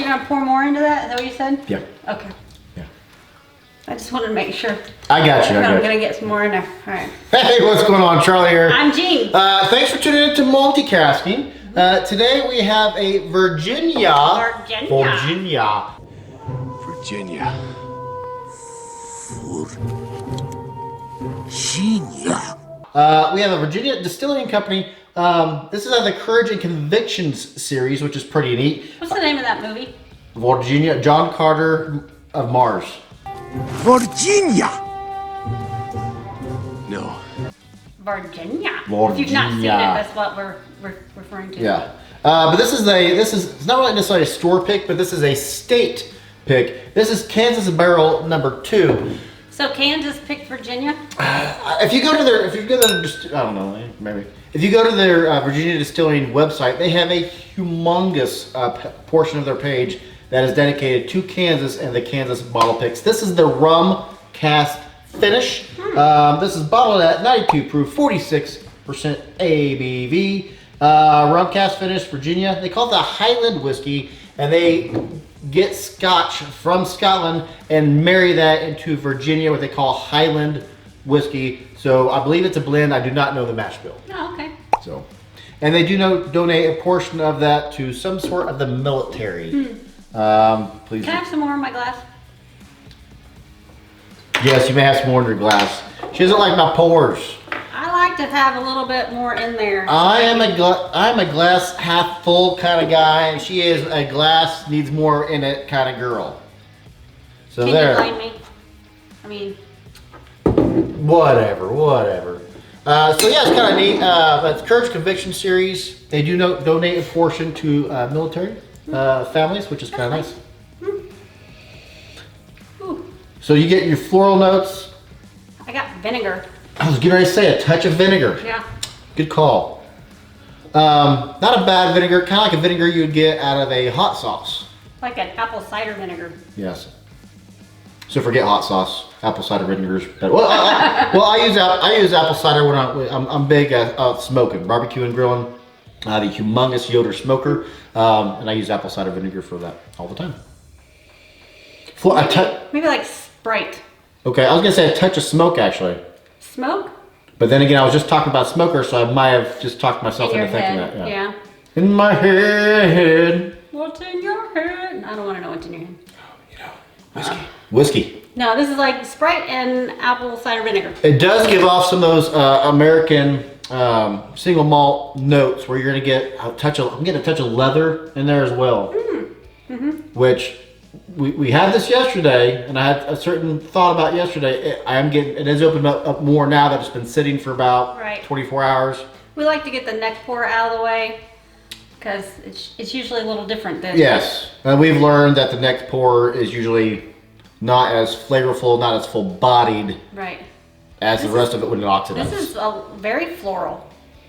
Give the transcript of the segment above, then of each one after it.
gonna pour more into that? Is that what you said? Yep. Okay. Yeah. I just wanted to make sure. I got you. I'm gonna get some more in there. All right. Hey, what's going on? Charlie here. I'm Jean. Thanks for tuning in to Multicasking. Today we have a Virginia. Virginia. We have a Virginia Distilling Company. This is the Courage and Convictions series, which is pretty neat. What's the name of that movie? Virginia, John Carter of Mars. Virginia. No. Virginia. Virginia. If you've not seen it, that's what we're referring to. Yeah. But this is it's not really necessarily a store pick, but this is a state pick. This is Kansas Barrel number 2. So Kansas picked Virginia? If you go to their, I don't know, maybe. If you go to their Virginia Distilling website, they have a humongous portion of their page that is dedicated to Kansas and the Kansas bottle picks. This is the rum cask finish. This is bottled at 92 proof, 46% ABV. Rum cask finish, Virginia. They call it the Highland whiskey, and they get Scotch from Scotland and marry that into Virginia, what they call Highland whiskey. So I believe it's a blend. I do not know the mash bill. Oh, okay. So, and they do donate a portion of that to some sort of the military. Please. Can I have some more in my glass? Yes, you may have some more in your glass. She doesn't like my pours. I like to have a little bit more in there. I'm a glass half full kind of guy, and she is a glass needs more in it kind of girl. So Can there. you blame me? I mean, whatever. So yeah, it's kind of neat. But it's Courage Conviction series. They do donate a portion to military families, which is kind of nice. So you get your floral notes. I got vinegar. I was getting ready to say a touch of vinegar. Yeah. Good call. Not a bad vinegar, kind of like a vinegar you would get out of a hot sauce. Like an apple cider vinegar. Yes. So forget hot sauce. Apple cider vinegar is better. Well, I use apple cider when I'm big smoking, barbecue and grilling. The humongous Yoder smoker, and I use apple cider vinegar for that all the time. Maybe like Sprite. Okay, I was gonna say a touch of smoke actually. Smoke? But then again, I was just talking about smoker, so I might have just talked myself into thinking that. Yeah. In my head. What's in your head? I don't want to know what's in your head. Whiskey. No, this is like Sprite and apple cider vinegar. It does give off some of those American single malt notes where you're gonna get I'm getting a touch of leather in there as well. Which we had this yesterday, and I had a certain thought about yesterday. It has opened up more now that it's been sitting for about 24 hours. We like to get the neck pour out of the way because it's usually a little different than. Yes, and we've learned that the neck pour is usually not as flavorful, not as full bodied. Right. As the rest of it when it oxidizes. This is very floral.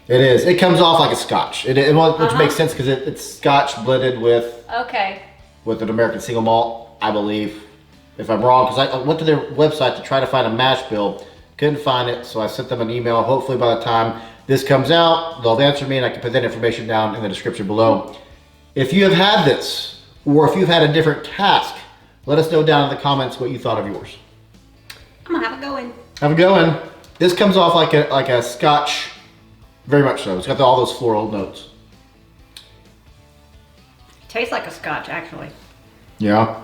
It is. It comes off like a Scotch. Which makes sense because it's Scotch blended with. Okay. With an American single malt, I believe. If I'm wrong, because I went to their website to try to find a mash bill, couldn't find it, so I sent them an email. Hopefully by the time this comes out, they'll answer me and I can put that information down in the description below. If you have had this, or if you've had a different cask, let us know down in the comments what you thought of yours. I'm gonna have a go in. Have a go in. This comes off like a Scotch, very much so. It's got all those floral notes. Tastes like a Scotch, actually. Yeah.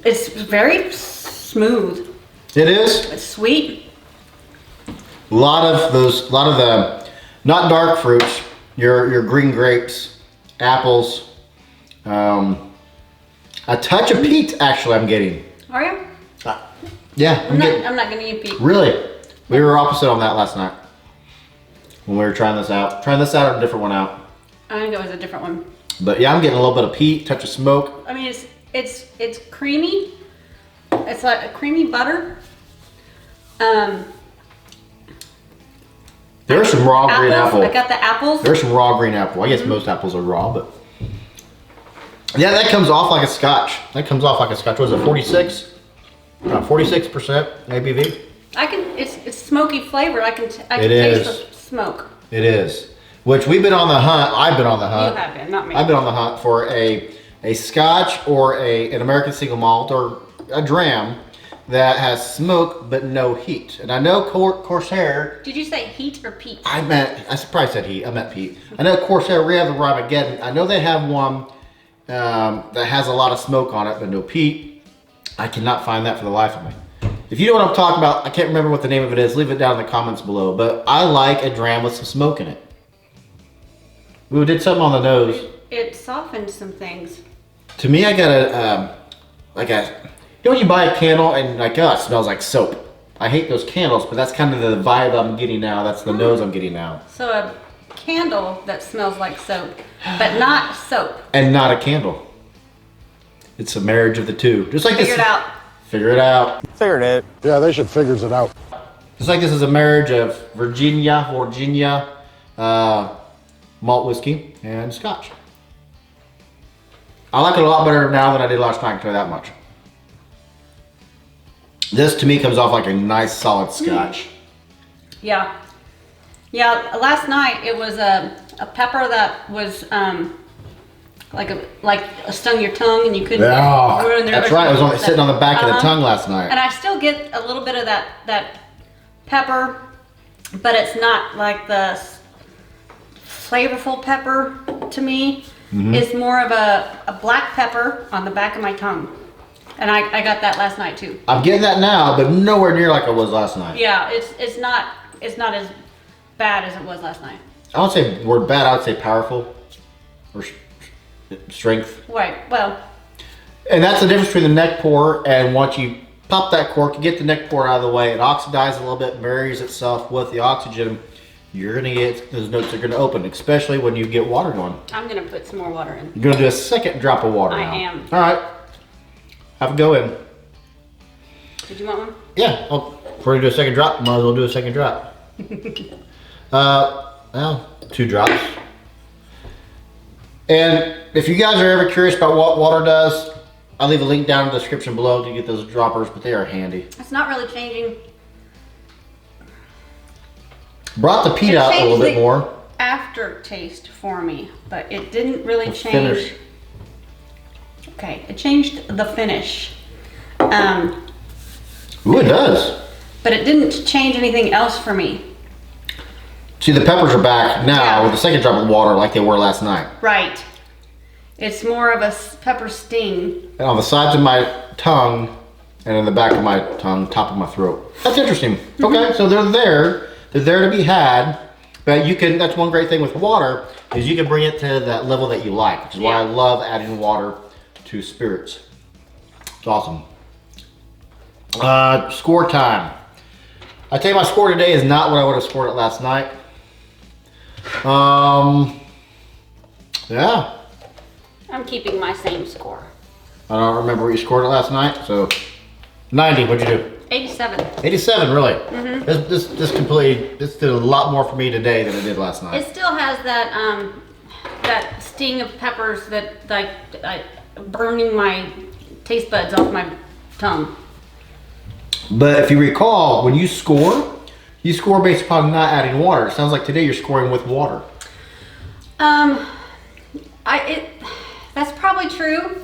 It's very smooth. It is. It's sweet. A lot of the not dark fruits, your green grapes, apples, a touch of peat. Actually, I'm getting. Are you? Yeah. I'm not gonna eat peat. Really? We were opposite on that last night when we were trying this out. Trying this out or a different one out. I think it was a different one. But yeah, I'm getting a little bit of peat, touch of smoke. I mean, it's creamy. It's like a creamy butter. There's some raw green apple. I got the apples. There's some raw green apple. I guess most apples are raw, but yeah, that comes off like a Scotch. What is it? 46? 46% ABV. It's smoky flavored. I can taste the smoke. It is. which we've been on the hunt. I've been on the You hunt. have been, not me. I've been on the hunt for a Scotch or an American single malt or a Dram that has smoke but no heat. And I know Corsair. Did you say heat or peat? I probably said heat. I meant peat. I know Corsair. We have the Ramageddon. I know they have one that has a lot of smoke on it but no peat. I cannot find that for the life of me. If you know what I'm talking about, I can't remember what the name of it is. Leave it down in the comments below. But I like a Dram with some smoke in it. We did something on the nose. It softened some things. To me, I got you know when you buy a candle and like, oh, it smells like soap. I hate those candles, but that's kind of the vibe I'm getting now. That's the nose I'm getting now. So a candle that smells like soap, but not soap. And not a candle. It's a marriage of the two. Just like Figure this. it out. Figure it out. Figured it. Yeah, they should figure it out. Just like this is a marriage of Virginia, malt whiskey and Scotch. I like it a lot better now than I did last night, I can tell you that much. This to me comes off like a nice solid Scotch. Yeah. Yeah, last night it was a pepper that was like stung your tongue and you couldn't ruin the That's right, it was sitting on the back of the tongue last night. And I still get a little bit of that pepper, but it's not like the flavorful pepper to me. It's more of a black pepper on the back of my tongue. And I got that last night too. I'm getting that now, but nowhere near like it was last night. Yeah, it's not as bad as it was last night. I don't say the word bad, I would say powerful or strength. Right, well. And that's the difference between the neck pour and once you pop that cork, you get the neck pour out of the way, it oxidizes a little bit, marries itself with the oxygen. You're gonna get, those notes are gonna open, especially when you get water going. I'm gonna put some more water in. You're gonna do a second drop of water now. I am. All right, have it go in. Did you want one? Yeah, well, if we're gonna do a second drop, might as well do a second drop. Well, 2 drops. And if you guys are ever curious about what water does, I'll leave a link down in the description below to get those droppers, but they are handy. It's not really changing. Brought the peat out a little bit more. Aftertaste for me, but it didn't really The change. finish. Okay, it changed the finish. Ooh, it does. But it didn't change anything else for me. See, the peppers are back now Yeah. with the second drop of water like they were last night. Right. It's more of a pepper sting. And on the sides of my tongue and in the back of my tongue, top of my throat. That's interesting. Okay, so they're there. They're there to be had. But you can, that's one great thing with water, is you can bring it to that level that you like, which is why I love adding water to spirits. It's awesome. Score time. I tell you, my score today is not what I would have scored it last night. Yeah. I'm keeping my same score. I don't remember what you scored it last night, so 90, what'd you do? 87. 87, really? This did a lot more for me today than it did last night. It still has that that sting of peppers that like burning my taste buds off my tongue. But if you recall, when you score based upon not adding water. It sounds like today you're scoring with water. That's probably true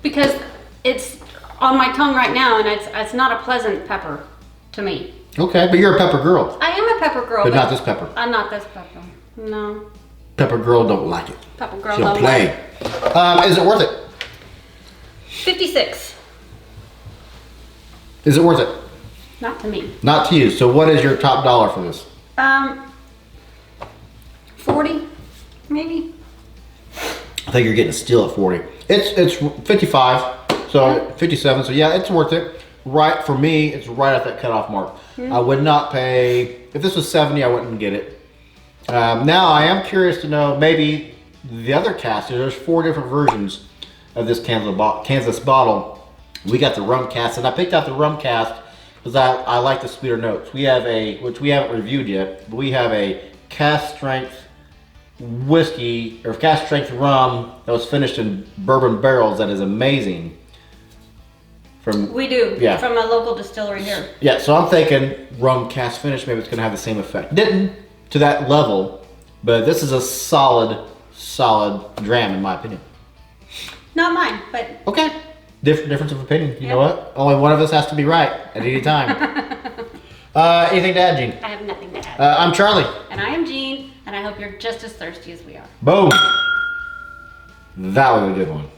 because it's on my tongue right now, and it's not a pleasant pepper to me. Okay, but you're a pepper girl. I am a pepper girl, But not this pepper. I'm not this pepper. No, Pepper girl don't like it. pepper girl. She'll don't play. like it. Is it worth it? 56. Is it worth it? Not to me. Not to you. So what is your top dollar for this? 40, maybe. I think you're getting a steal at 40. It's 55, so 57. So yeah, it's worth it. Right, for me, it's right at that cutoff mark. I would not pay, if this was 70, I wouldn't get it. Now I am curious to know maybe the other cask. There's 4 different versions of this Kansas bottle. We got the rum cask, and I picked out the rum cask because I like the sweeter notes. We have which we haven't reviewed yet, but we have a cask strength whiskey or cask strength rum that was finished in bourbon barrels that is amazing. We do. Yeah. From a local distillery here. Yeah, so I'm thinking rum cask finish, maybe it's gonna have the same effect. Didn't to that level, But this is a solid dram in my opinion. Not mine, but Okay. Difference of opinion. You know Yep. what? Only one of us has to be right at any time. Anything to add, Gene? I have nothing to add. I'm Charlie. And I am Jean, and I hope you're just as thirsty as we are. Boom. That was a good one.